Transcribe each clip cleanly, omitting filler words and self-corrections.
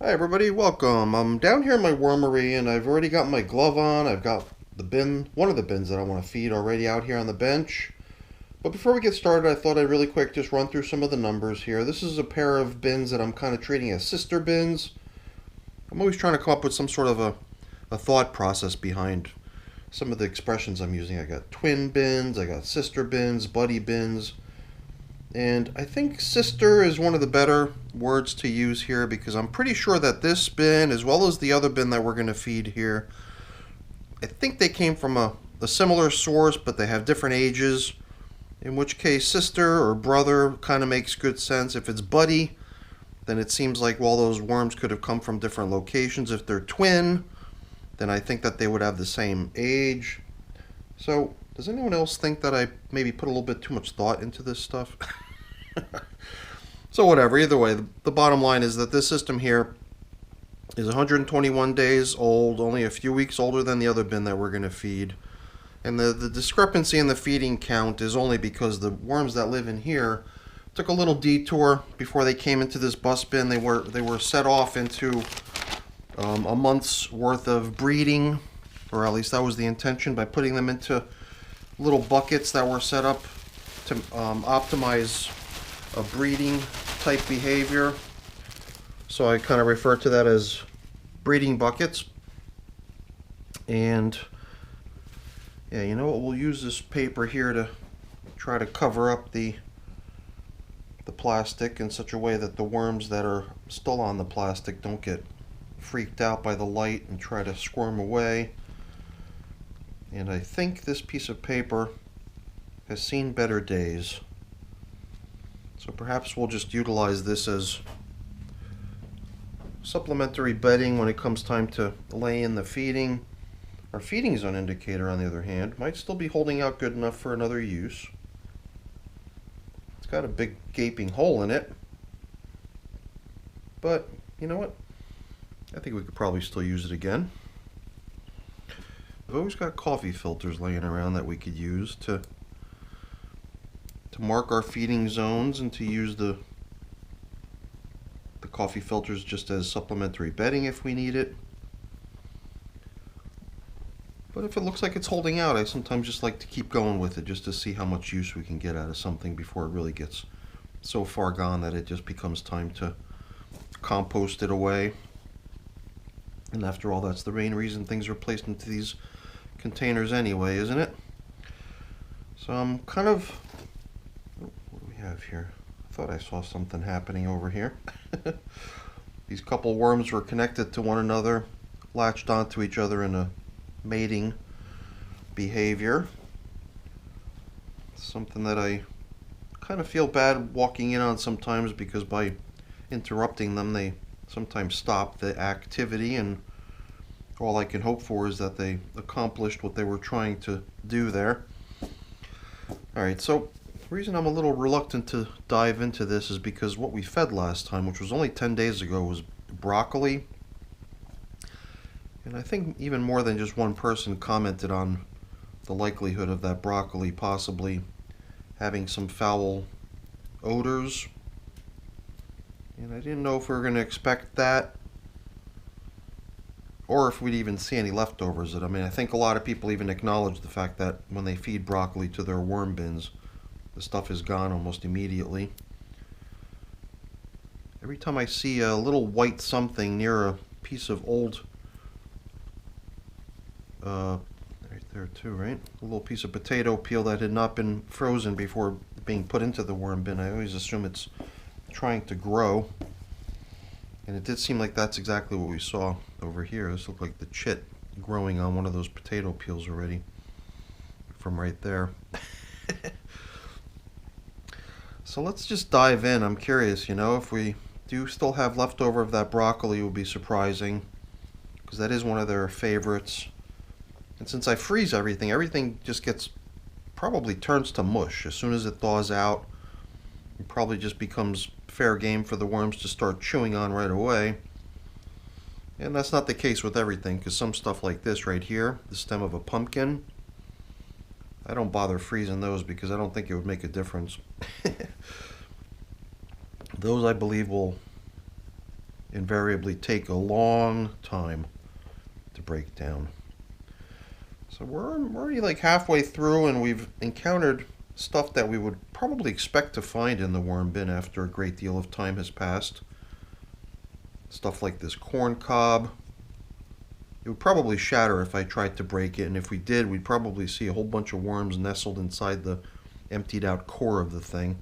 Hi everybody, welcome. I'm down here in my wormery and I've already got my glove on. I've got the bin, one of the bins that I want to feed already out here on the bench. But before we get started, I thought I'd really quick just run through some of the numbers here. This is a pair of bins that I'm kind of treating as sister bins. I'm always trying to come up with some sort of a thought process behind some of the expressions I'm using. I got twin bins, I got sister bins, buddy bins. And I think sister is one of the better words to use here because I'm pretty sure that this bin, as well as the other bin that we're going to feed here, I think they came from a similar source, but they have different ages. In which case, sister or brother kind of makes good sense. If it's buddy, then it seems like, well, those worms could have come from different locations. If they're twin, then I think that they would have the same age. So, does anyone else think that I maybe put a little bit too much thought into this stuff? So whatever, either way, the bottom line is that this system here is 121 days old, only a few weeks older than the other bin that we're going to feed. And the discrepancy in the feeding count is only because the worms that live in here took a little detour before they came into this bus bin. They were set off into a month's worth of breeding, or at least that was the intention, by putting them into little buckets that were set up to optimize a breeding type behavior. So I kind of refer to that as breeding buckets. And yeah, you know what, we'll use this paper here to try to cover up the plastic in such a way that the worms that are still on the plastic don't get freaked out by the light and try to squirm away. And I think this piece of paper has seen better days. So perhaps we'll just utilize this as supplementary bedding when it comes time to lay in the feeding. Our feeding zone indicator, on the other hand, might still be holding out good enough for another use. It's got a big gaping hole in it. But, you know what? I think we could probably still use it again. I've always got coffee filters laying around that we could use to mark our feeding zones and to use the coffee filters just as supplementary bedding if we need it. But if it looks like it's holding out, I sometimes just like to keep going with it just to see how much use we can get out of something before it really gets so far gone that it just becomes time to compost it away. And after all, that's the main reason things are placed into these containers anyway, isn't it? So I'm kind of... what do we have here? I thought I saw something happening over here. These couple worms were connected to one another, latched onto each other in a mating behavior. Something that I kind of feel bad walking in on sometimes because by interrupting them they sometimes stop the activity, and all I can hope for is that they accomplished what they were trying to do there. Alright, so the reason I'm a little reluctant to dive into this is because what we fed last time, which was only 10 days ago, was broccoli. And I think even more than just one person commented on the likelihood of that broccoli possibly having some foul odors. And I didn't know if we were going to expect that, or if we'd even see any leftovers. I mean, I think a lot of people even acknowledge the fact that when they feed broccoli to their worm bins, the stuff is gone almost immediately. Every time I see a little white something near a piece of old, right there too, right? A little piece of potato peel that had not been frozen before being put into the worm bin, I always assume it's trying to grow. And it did seem like that's exactly what we saw over here. This looked like the chit growing on one of those potato peels already from right there. So let's just dive in. I'm curious, you know, if we do still have leftover of that broccoli, it would be surprising, because that is one of their favorites. And since I freeze everything, everything just probably turns to mush as soon as it thaws out. It probably just becomes fair game for the worms to start chewing on right away. And that's not the case with everything, because some stuff like this right here, the stem of a pumpkin, I don't bother freezing those because I don't think it would make a difference. Those, I believe, will invariably take a long time to break down. So we're already like halfway through, and we've encountered stuff that we would probably expect to find in the worm bin after a great deal of time has passed. Stuff like this corn cob. It would probably shatter if I tried to break it, and if we did, we'd probably see a whole bunch of worms nestled inside the emptied out core of the thing.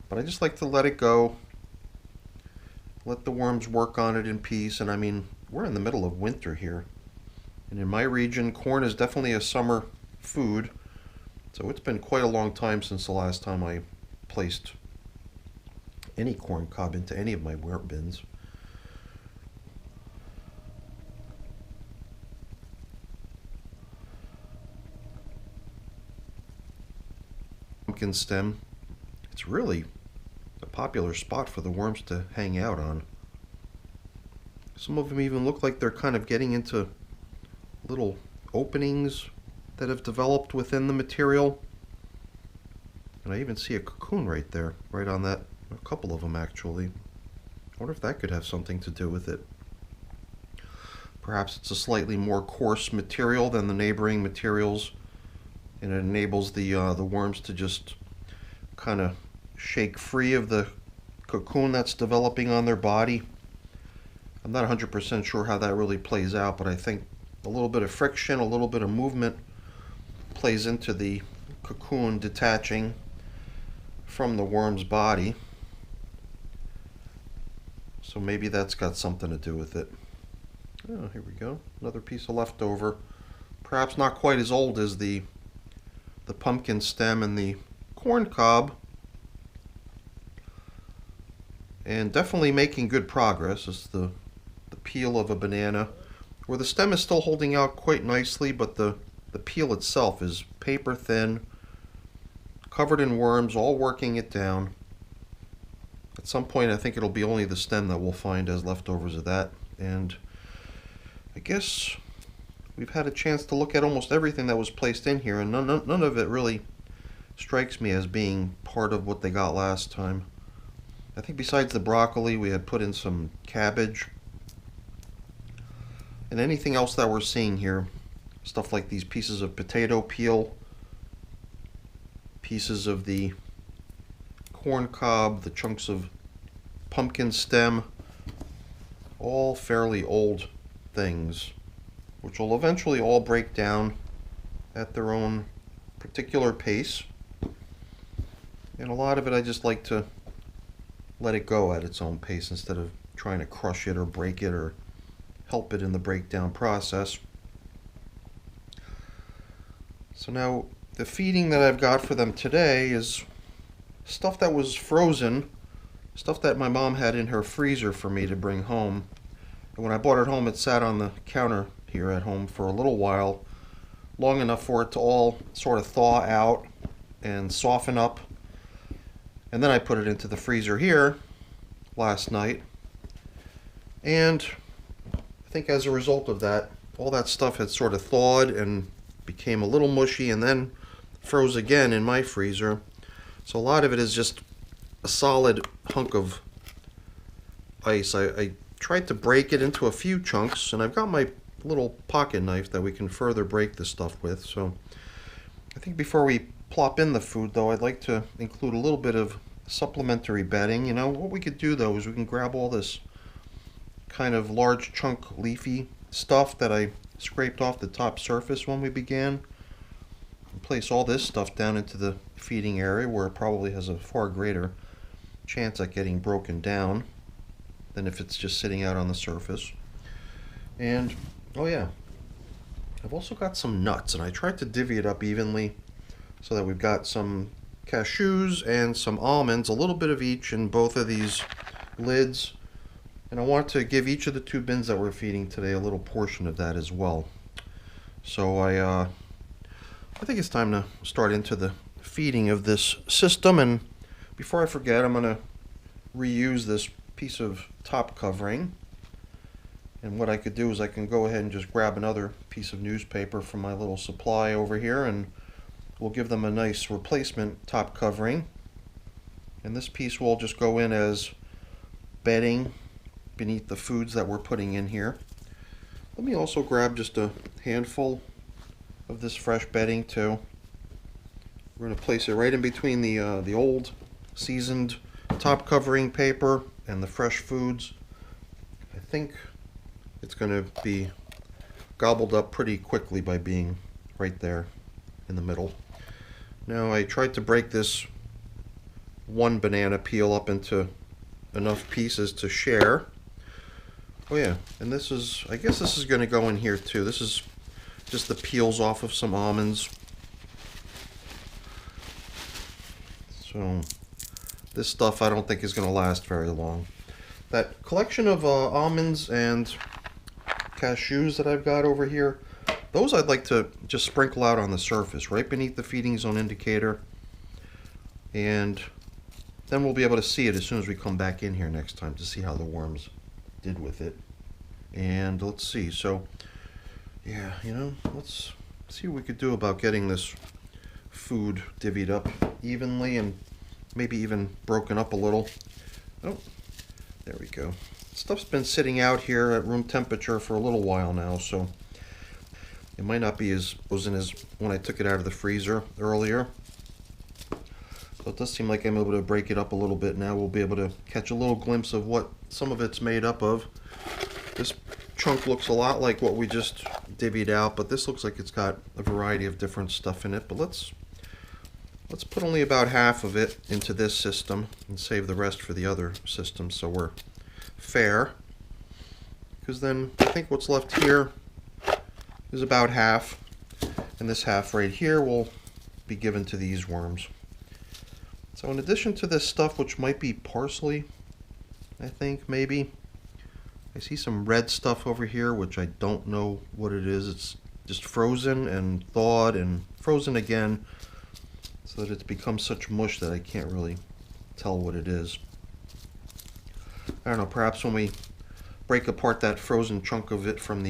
But I just like to let it go, let the worms work on it in peace. And I mean, we're in the middle of winter here, and in my region, corn is definitely a summer food. So it's been quite a long time since the last time I placed any corn cob into any of my worm bins. Pumpkin stem. It's really a popular spot for the worms to hang out on. Some of them even look like they're kind of getting into little openings that have developed within the material. And I even see a cocoon right there, right on that. A couple of them actually. I wonder if that could have something to do with it. Perhaps it's a slightly more coarse material than the neighboring materials, and it enables the worms to just kind of shake free of the cocoon that's developing on their body. I'm not 100% sure how that really plays out, but I think a little bit of friction, a little bit of movement plays into the cocoon detaching from the worm's body. So maybe that's got something to do with it. Oh, here we go. Another piece of leftover. Perhaps not quite as old as the pumpkin stem and the corn cob. And definitely making good progress. It's the peel of a banana, where the stem is still holding out quite nicely, but the peel itself is paper thin, covered in worms, all working it down. At some point, I think it'll be only the stem that we'll find as leftovers of that. And I guess we've had a chance to look at almost everything that was placed in here, and none of it really strikes me as being part of what they got last time. I think besides the broccoli, we had put in some cabbage. And anything else that we're seeing here, stuff like these pieces of potato peel, pieces of the corn cob, the chunks of pumpkin stem, all fairly old things, which will eventually all break down at their own particular pace. And a lot of it I just like to let it go at its own pace instead of trying to crush it or break it or help it in the breakdown process. So now the feeding that I've got for them today is stuff that was frozen, stuff that my mom had in her freezer for me to bring home. And when I brought it home, it sat on the counter here at home for a little while, long enough for it to all sort of thaw out and soften up. And then I put it into the freezer here last night. And I think as a result of that, all that stuff had sort of thawed and became a little mushy and then froze again in my freezer. So a lot of it is just a solid hunk of ice. I tried to break it into a few chunks, and I've got my little pocket knife that we can further break this stuff with. So I think before we plop in the food, though, I'd like to include a little bit of supplementary bedding. You know, what we could do, though, is we can grab all this kind of large chunk leafy stuff that I scraped off the top surface when we began, and place all this stuff down into the feeding area where it probably has a far greater chance at getting broken down than if it's just sitting out on the surface. And oh yeah, I've also got some nuts, and I tried to divvy it up evenly so that we've got some cashews and some almonds, a little bit of each in both of these lids. And I want to give each of the two bins that we're feeding today a little portion of that as well. So I think it's time to start into the feeding of this system. And before I forget, I'm going to reuse this piece of top covering. And what I could do is I can go ahead and just grab another piece of newspaper from my little supply over here, and we'll give them a nice replacement top covering. And this piece will just go in as bedding beneath the foods that we're putting in here. Let me also grab just a handful of this fresh bedding too. We're going to place it right in between the old seasoned top covering paper and the fresh foods. I think it's going to be gobbled up pretty quickly by being right there in the middle. Now I tried to break this one banana peel up into enough pieces to share. Oh yeah, and this is, I guess this is going to go in here too. This is just the peels off of some almonds. So this stuff I don't think is going to last very long. That collection of almonds and cashews that I've got over here, those I'd like to just sprinkle out on the surface right beneath the feeding zone indicator, and then we'll be able to see it as soon as we come back in here next time to see how the worms did with it. And let's see, so yeah, you know, let's see what we could do about getting this food divvied up evenly and maybe even broken up a little. Oh, there we go. Stuff's been sitting out here at room temperature for a little while now, so it might not be as frozen as when I took it out of the freezer earlier. So it does seem like I'm able to break it up a little bit now. We'll be able to catch a little glimpse of what some of it's made up of. This chunk looks a lot like what we just divvied out, but this looks like it's got a variety of different stuff in it. But let's put only about half of it into this system and save the rest for the other system so we're fair. Because then I think what's left here is about half, and this half right here will be given to these worms. So in addition to this stuff, which might be parsley, I think maybe, I see some red stuff over here which I don't know what it is. It's just frozen and thawed and frozen again, so that it's become such mush that I can't really tell what it is. I don't know, perhaps when we break apart that frozen chunk of it from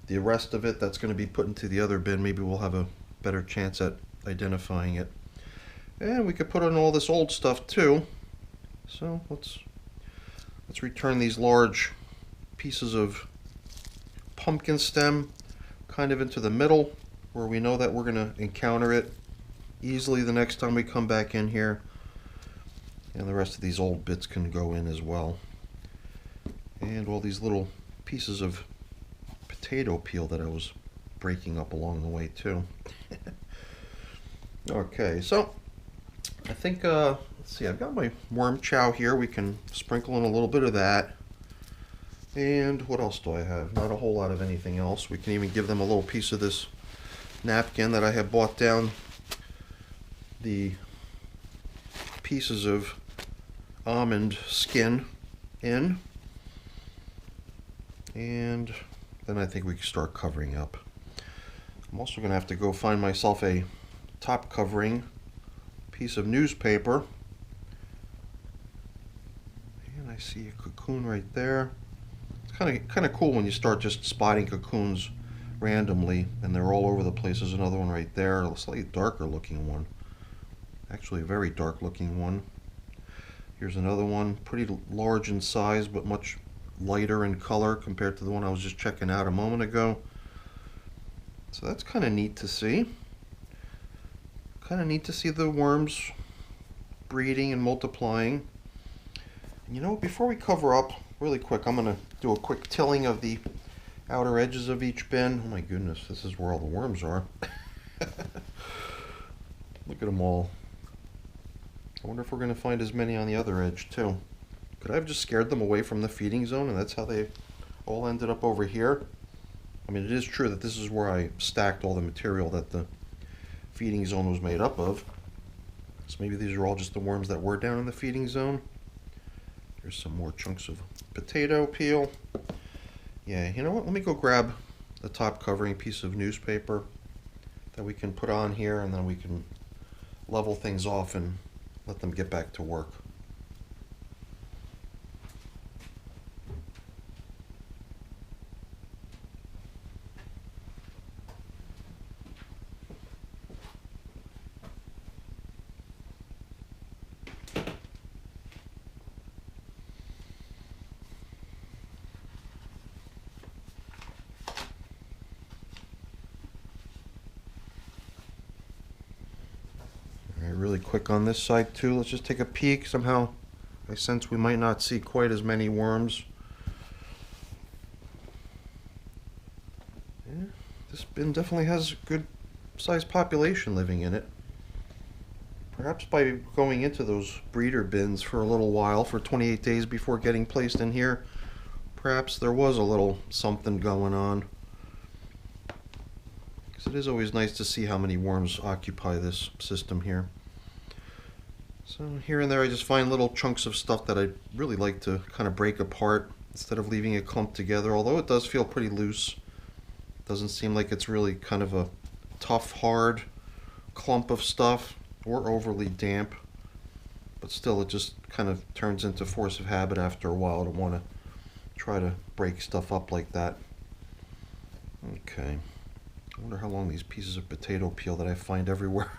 the rest of it that's going to be put into the other bin, maybe we'll have a better chance at identifying it. And we could put on all this old stuff too. So let's return these large pieces of pumpkin stem kind of into the middle, where we know that we're going to encounter it easily the next time we come back in here. And the rest of these old bits can go in as well. And all these little pieces of potato peel that I was breaking up along the way too. Okay, so I think, let's see, I've got my worm chow here. We can sprinkle in a little bit of that. And what else do I have? Not a whole lot of anything else. We can even give them a little piece of this napkin that I have bought down the pieces of almond skin in. And then I think we can start covering up. I'm also going to have to go find myself a top covering piece of newspaper. And I see a cocoon right there. It's kind of cool when you start just spotting cocoons randomly, and they're all over the place. There's another one right there, a slightly darker looking one. Actually a very dark looking one. Here's another one, pretty large in size but much lighter in color compared to the one I was just checking out a moment ago. So that's kind of neat to see. Kind of neat to see the worms breeding and multiplying. You know, before we cover up, really quick, I'm going to do a quick tilling of the outer edges of each bin. Oh my goodness, this is where all the worms are. Look at them all. I wonder if we're going to find as many on the other edge too. Could I have just scared them away from the feeding zone and that's how they all ended up over here? I mean, it is true that this is where I stacked all the material that the feeding zone was made up of. So maybe these are all just the worms that were down in the feeding zone. Here's some more chunks of potato peel. Yeah, you know what? Let me go grab the top covering piece of newspaper that we can put on here, and then we can level things off and let them get back to work. really quick on this side too. Let's just take a peek. Somehow I sense we might not see quite as many worms. Yeah, this bin definitely has a good sized population living in it. Perhaps by going into those breeder bins for a little while, for 28 days before getting placed in here, perhaps there was a little something going on. Because it is always nice to see how many worms occupy this system here. So here and there I just find little chunks of stuff that I really like to kind of break apart instead of leaving it clumped together, although it does feel pretty loose. It doesn't seem like it's really kind of a tough, hard clump of stuff or overly damp, but still it just kind of turns into force of habit after a while to want to try to break stuff up like that. Okay, I wonder how long these pieces of potato peel that I find everywhere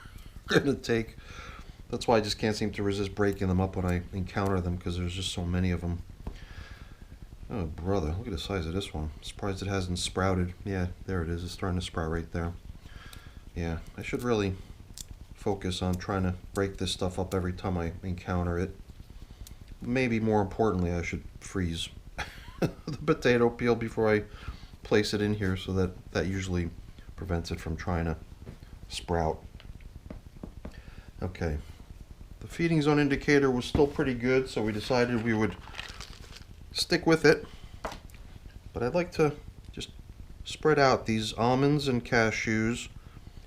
are going to take. That's why I just can't seem to resist breaking them up when I encounter them, because there's just so many of them. Oh brother, look at the size of this one. I'm surprised it hasn't sprouted. Yeah, there it is. It's starting to sprout right there. Yeah, I should really focus on trying to break this stuff up every time I encounter it. Maybe more importantly, I should freeze the potato peel before I place it in here, so that usually prevents it from trying to sprout. Okay, the feeding zone indicator was still pretty good, so we decided we would stick with it. But I'd like to just spread out these almonds and cashews.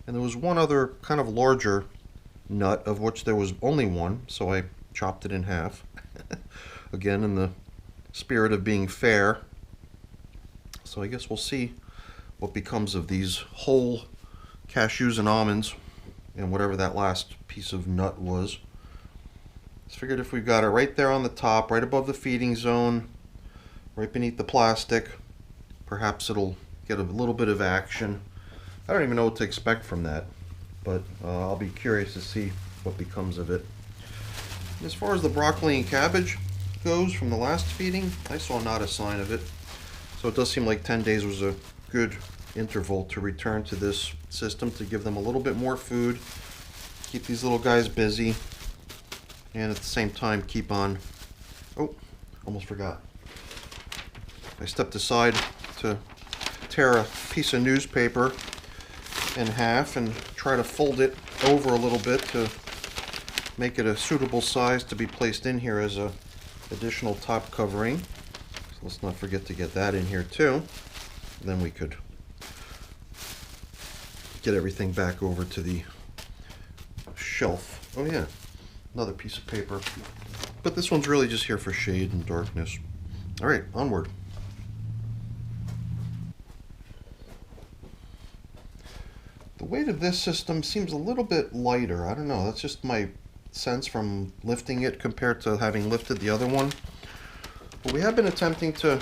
And there was one other kind of larger nut, of which there was only one, so I chopped it in half. Again, in the spirit of being fair. So I guess we'll see what becomes of these whole cashews and almonds and whatever that last piece of nut was. Just figured if we've got it right there on the top, right above the feeding zone, right beneath the plastic, perhaps it'll get a little bit of action. I don't even know what to expect from that, but I'll be curious to see what becomes of it. As far as the broccoli and cabbage goes from the last feeding, I saw not a sign of it. So it does seem like 10 days was a good interval to return to this system, to give them a little bit more food, keep these little guys busy, and at the same time keep on... Oh, almost forgot. I stepped aside to tear a piece of newspaper in half and try to fold it over a little bit to make it a suitable size to be placed in here as a additional top covering. So let's not forget to get that in here too. And then we could get everything back over to the shelf. Oh yeah, another piece of paper. But this one's really just here for shade and darkness. All right, onward. The weight of this system seems a little bit lighter. I don't know, that's just my sense from lifting it compared to having lifted the other one. But we have been attempting to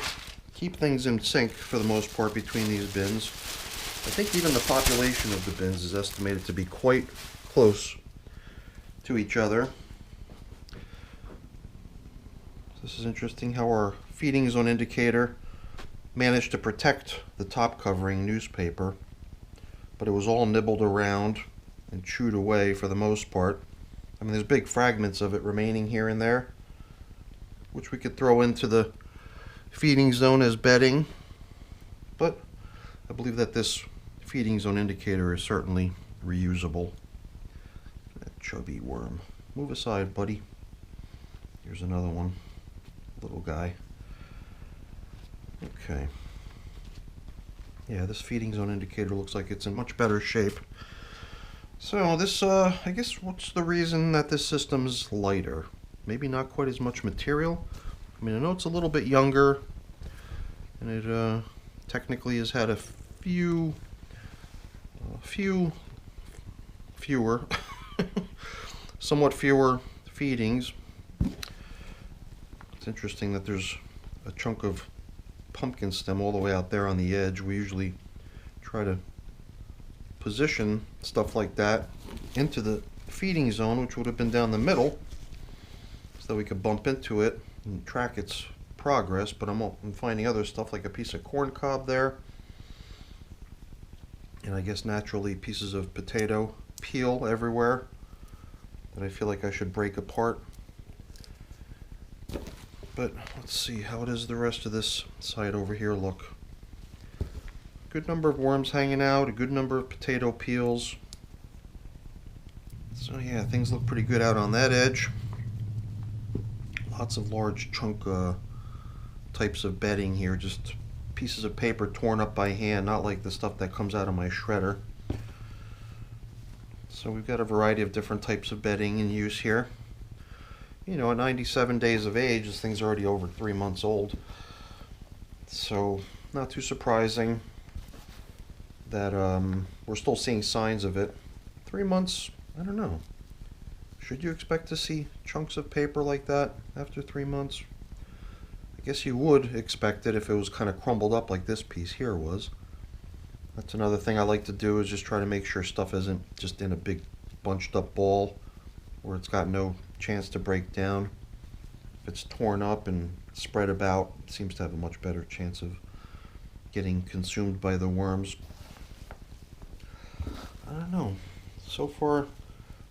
keep things in sync for the most part between these bins. I think even the population of the bins is estimated to be quite close to each other. This is interesting how our feeding zone indicator managed to protect the top covering newspaper, but it was all nibbled around and chewed away for the most part. I mean, there's big fragments of it remaining here and there, which we could throw into the feeding zone as bedding, but I believe that this feeding zone indicator is certainly reusable. That chubby worm. Move aside, buddy. Here's another one. Little guy. Okay. Yeah, this feeding zone indicator looks like it's in much better shape. So this, I guess, what's the reason that this system's lighter? Maybe not quite as much material. I mean, I know it's a little bit younger, and it technically has had a fewer, somewhat fewer feedings. It's interesting that there's a chunk of pumpkin stem all the way out there on the edge. We usually try to position stuff like that into the feeding zone, which would have been down the middle, so that we could bump into it and track its progress. But I'm finding other stuff like a piece of corn cob there, and I guess naturally pieces of potato peel everywhere. that I feel like I should break apart. But let's see, how does the rest of this side over here look? Good number of worms hanging out, a good number of potato peels. So yeah, things look pretty good out on that edge. Lots of large chunk types of bedding here, just pieces of paper torn up by hand, not like the stuff that comes out of my shredder. So we've got a variety of different types of bedding in use here. You know, at 97 days of age, this thing's already over 3 months old. So not too surprising that we're still seeing signs of it. 3 months, I don't know. Should you expect to see chunks of paper like that after 3 months? I guess you would expect it if it was kind of crumbled up like this piece here was. That's another thing I like to do, is just try to make sure stuff isn't just in a big bunched up ball where it's got no chance to break down. If it's torn up and spread about, it seems to have a much better chance of getting consumed by the worms. I don't know. So far,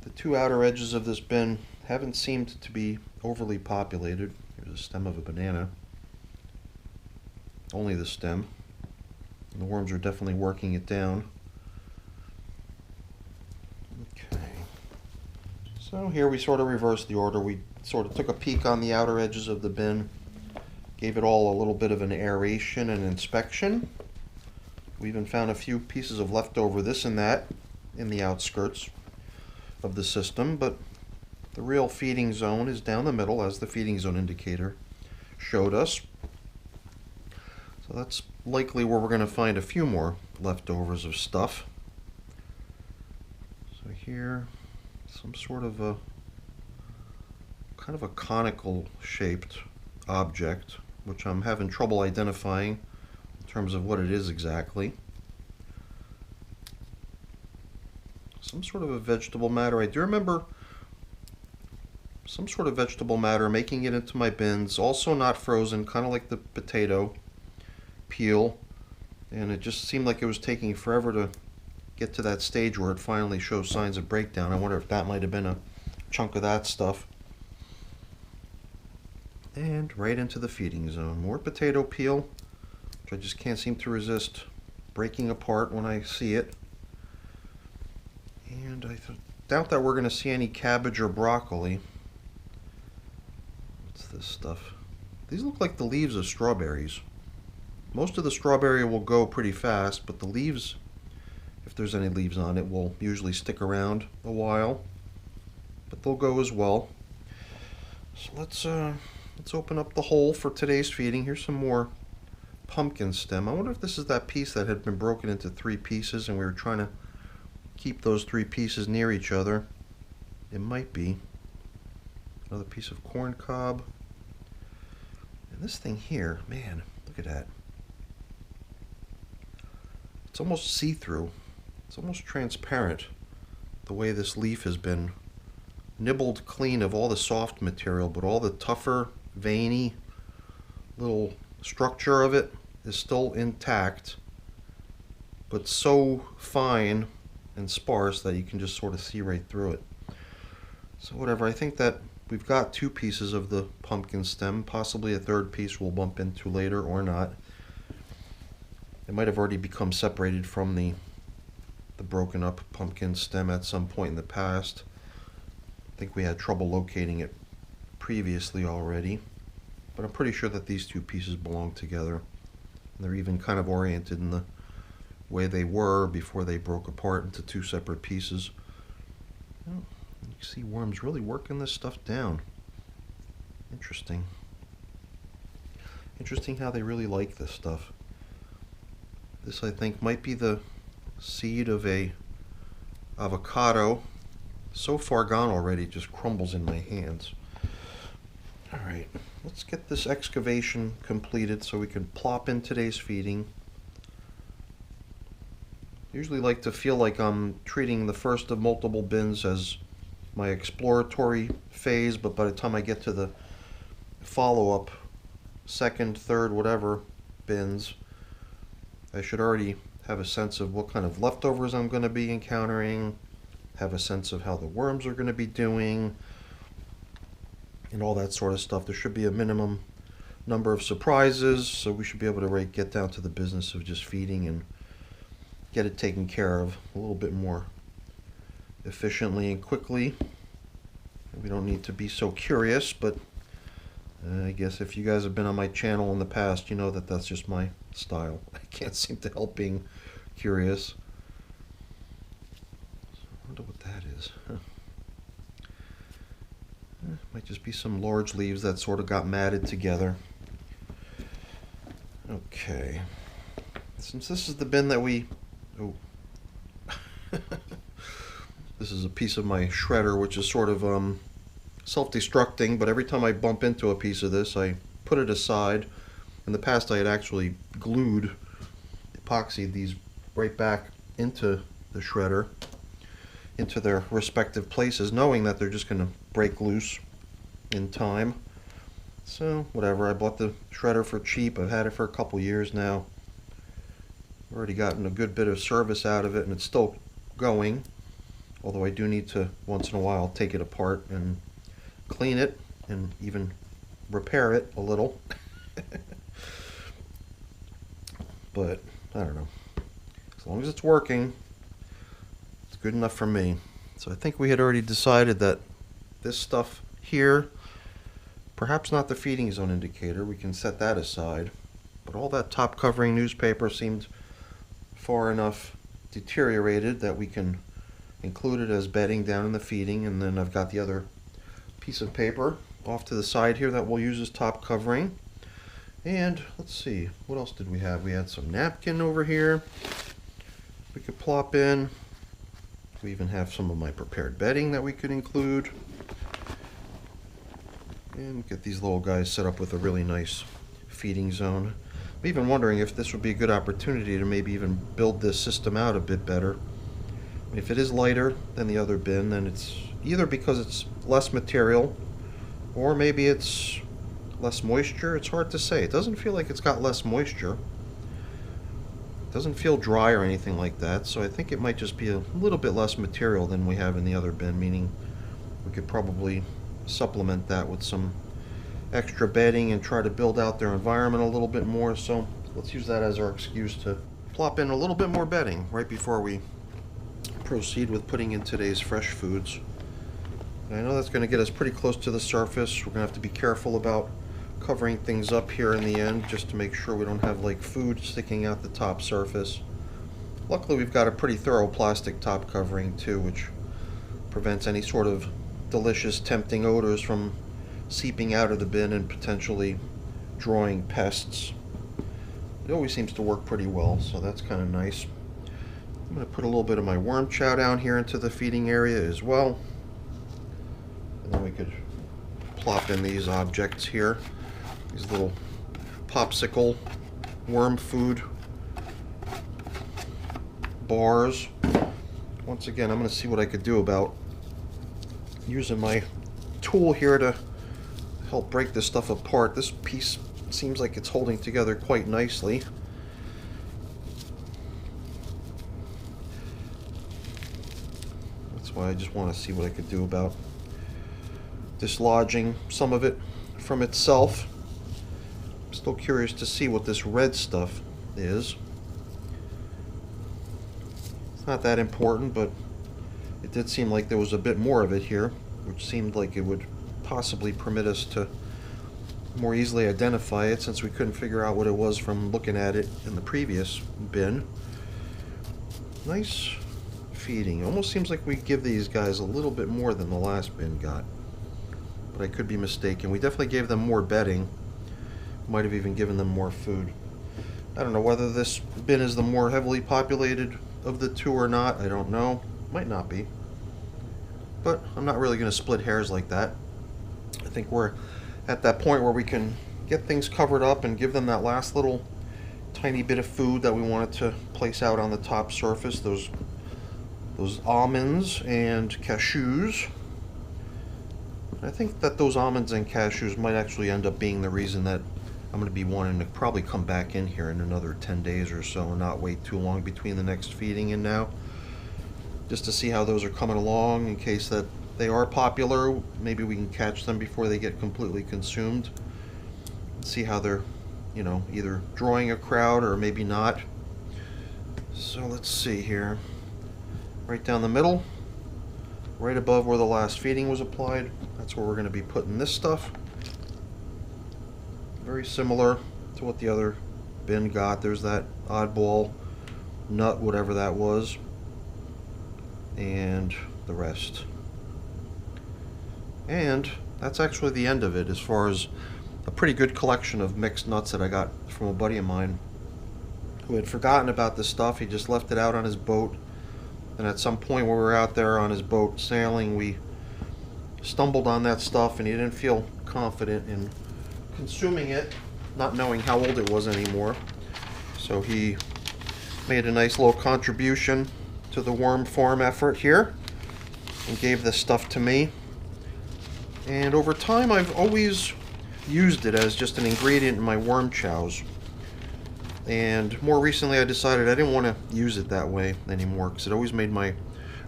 the two outer edges of this bin haven't seemed to be overly populated. Here's a stem of a banana. Only the stem. And the worms are definitely working it down. Okay. So here we sort of reversed the order. We sort of took a peek on the outer edges of the bin, gave it all a little bit of an aeration and inspection. We even found a few pieces of leftover this and that in the outskirts of the system, but the real feeding zone is down the middle, as the feeding zone indicator showed us. So that's likely where we're going to find a few more leftovers of stuff. So here, some sort of a kind of a conical shaped object, which I'm having trouble identifying in terms of what it is exactly. Some sort of a vegetable matter. I do remember some sort of vegetable matter making it into my bins, also not frozen, kind of like the potato peel, and it just seemed like it was taking forever to get to that stage where it finally shows signs of breakdown. I wonder if that might have been a chunk of that stuff. And right into the feeding zone. More potato peel, which I just can't seem to resist breaking apart when I see it. And I doubt that we're going to see any cabbage or broccoli. What's this stuff? These look like the leaves of strawberries. Most of the strawberry will go pretty fast, but the leaves, if there's any leaves on it, will usually stick around a while. But they'll go as well. So let's open up the hole for today's feeding. Here's some more pumpkin stem. I wonder if this is that piece that had been broken into 3 pieces and we were trying to keep those 3 pieces near each other. It might be. Another piece of corn cob. And this thing here, man, look at that. It's almost see-through. It's almost transparent, the way this leaf has been nibbled clean of all the soft material, but all the tougher, veiny little structure of it is still intact, but so fine and sparse that you can just sort of see right through it. So whatever, I think that we've got 2 pieces of the pumpkin stem, possibly a 3rd piece we'll bump into later or not. It might have already become separated from the broken up pumpkin stem at some point in the past. I think we had trouble locating it previously already, but I'm pretty sure that these 2 pieces belong together. And they're even kind of oriented in the way they were before they broke apart into 2 separate pieces. Well, you can see worms really working this stuff down. Interesting. Interesting how they really like this stuff. This, I think, might be the seed of a avocado. So far gone already, it just crumbles in my hands. Alright, let's get this excavation completed so we can plop in today's feeding. Usually like to feel like I'm treating the first of multiple bins as my exploratory phase, but by the time I get to the follow-up, 2nd, 3rd, whatever bins, I should already have a sense of what kind of leftovers I'm going to be encountering, have a sense of how the worms are going to be doing and all that sort of stuff. There should be a minimum number of surprises, so we should be able to get down to the business of just feeding and get it taken care of a little bit more efficiently and quickly. We don't need to be so curious, but I guess if you guys have been on my channel in the past, you know that that's just my style. I can't seem to help being curious. I wonder what that is. Might just be some large leaves that sort of got matted together. Okay. Since this is the bin that we... Oh. This is a piece of my shredder, which is sort of self-destructing, but every time I bump into a piece of this, I put it aside. In the past, I had actually glued, epoxied these right back into the shredder, into their respective places, knowing that they're just going to break loose in time. So, whatever, I bought the shredder for cheap. I've had it for a couple years now. I've already gotten a good bit of service out of it, and it's still going. Although I do need to, once in a while, take it apart and clean it and even repair it a little. But, I don't know. As long as it's working, it's good enough for me. So I think we had already decided that this stuff here, perhaps not the feeding zone indicator, we can set that aside. But all that top covering newspaper seemed far enough deteriorated that we can include it as bedding down in the feeding. And then I've got the other piece of paper off to the side here that we'll use as top covering. And let's see, what else did we have? We had some napkin over here we could plop in. We even have some of my prepared bedding that we could include. And get these little guys set up with a really nice feeding zone. I'm even wondering if this would be a good opportunity to maybe even build this system out a bit better. If it is lighter than the other bin, then it's either because it's less material or maybe it's less moisture. It's hard to say. It doesn't feel like it's got less moisture. It doesn't feel dry or anything like that, so I think it might just be a little bit less material than we have in the other bin, meaning we could probably supplement that with some extra bedding and try to build out their environment a little bit more. So let's use that as our excuse to plop in a little bit more bedding right before we proceed with putting in today's fresh foods. And I know that's going to get us pretty close to the surface. We're going to have to be careful about covering things up here in the end just to make sure we don't have like food sticking out the top surface. Luckily we've got a pretty thorough plastic top covering too, which prevents any sort of delicious tempting odors from seeping out of the bin and potentially drawing pests. It always seems to work pretty well, so that's kind of nice. I'm going to put a little bit of my worm chow down here into the feeding area as well. And then we could plop in these objects here. These little popsicle worm food bars. Once again, I'm going to see what I could do about using my tool here to help break this stuff apart. This piece seems like it's holding together quite nicely. That's why I just want to see what I could do about dislodging some of it from itself. I'm still curious to see what this red stuff is. It's not that important, but it did seem like there was a bit more of it here, which seemed like it would possibly permit us to more easily identify it, since we couldn't figure out what it was from looking at it in the previous bin. Nice feeding. Almost seems like we give these guys a little bit more than the last bin got, but I could be mistaken. We definitely gave them more bedding. Might have even given them more food. I don't know whether this bin is the more heavily populated of the two or not. I don't know. Might not be. But I'm not really going to split hairs like that. I think we're at that point where we can get things covered up and give them that last little tiny bit of food that we wanted to place out on the top surface. Those almonds and cashews. I think that those almonds and cashews might actually end up being the reason that I'm going to be wanting to probably come back in here in another 10 days or so and not wait too long between the next feeding and now. just to see how those are coming along in case that they are popular. Maybe we can catch them before they get completely consumed. See how they're, you know, either drawing a crowd or maybe not. So let's see here. Right down the middle, right above where the last feeding was applied, that's where we're going to be putting this stuff. Very similar to what the other bin got. There's that oddball nut, whatever that was, and the rest. And that's actually the end of it, as far as a pretty good collection of mixed nuts that I got from a buddy of mine who had forgotten about this stuff. He just left it out on his boat, and at some point when we were out there on his boat sailing, we stumbled on that stuff, and he didn't feel confident in consuming it, not knowing how old it was anymore. So he made a nice little contribution to the worm farm effort here and gave this stuff to me. And over time I've always used it as just an ingredient in my worm chows. And more recently I decided I didn't want to use it that way anymore, because it always made my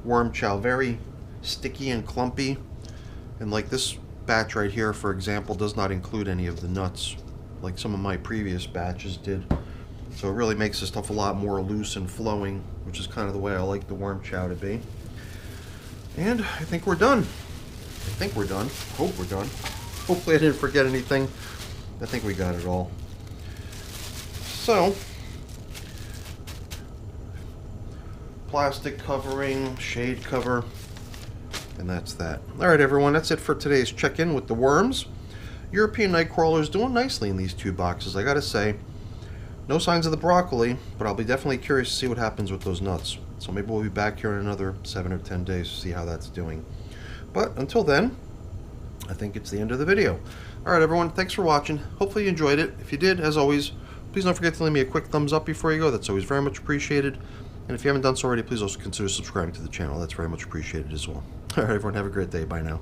worm chow very sticky and clumpy. And like this batch right here, for example, does not include any of the nuts like some of my previous batches did. So it really makes this stuff a lot more loose and flowing, which is kind of the way I like the worm chow to be. And I think we're done. Hope we're done. Hopefully I didn't forget anything. I think we got it all. So, plastic covering, shade cover, and that's that. Alright everyone, that's it for today's check-in with the worms. European nightcrawler is doing nicely in these 2 boxes, I gotta say. No signs of the broccoli, but I'll be definitely curious to see what happens with those nuts. So maybe we'll be back here in another 7 or 10 days to see how that's doing. But until then, I think it's the end of the video. Alright everyone, thanks for watching. Hopefully you enjoyed it. If you did, as always, please don't forget to leave me a quick thumbs up before you go. That's always very much appreciated. And if you haven't done so already, please also consider subscribing to the channel. That's very much appreciated as well. Alright everyone, have a great day. Bye now.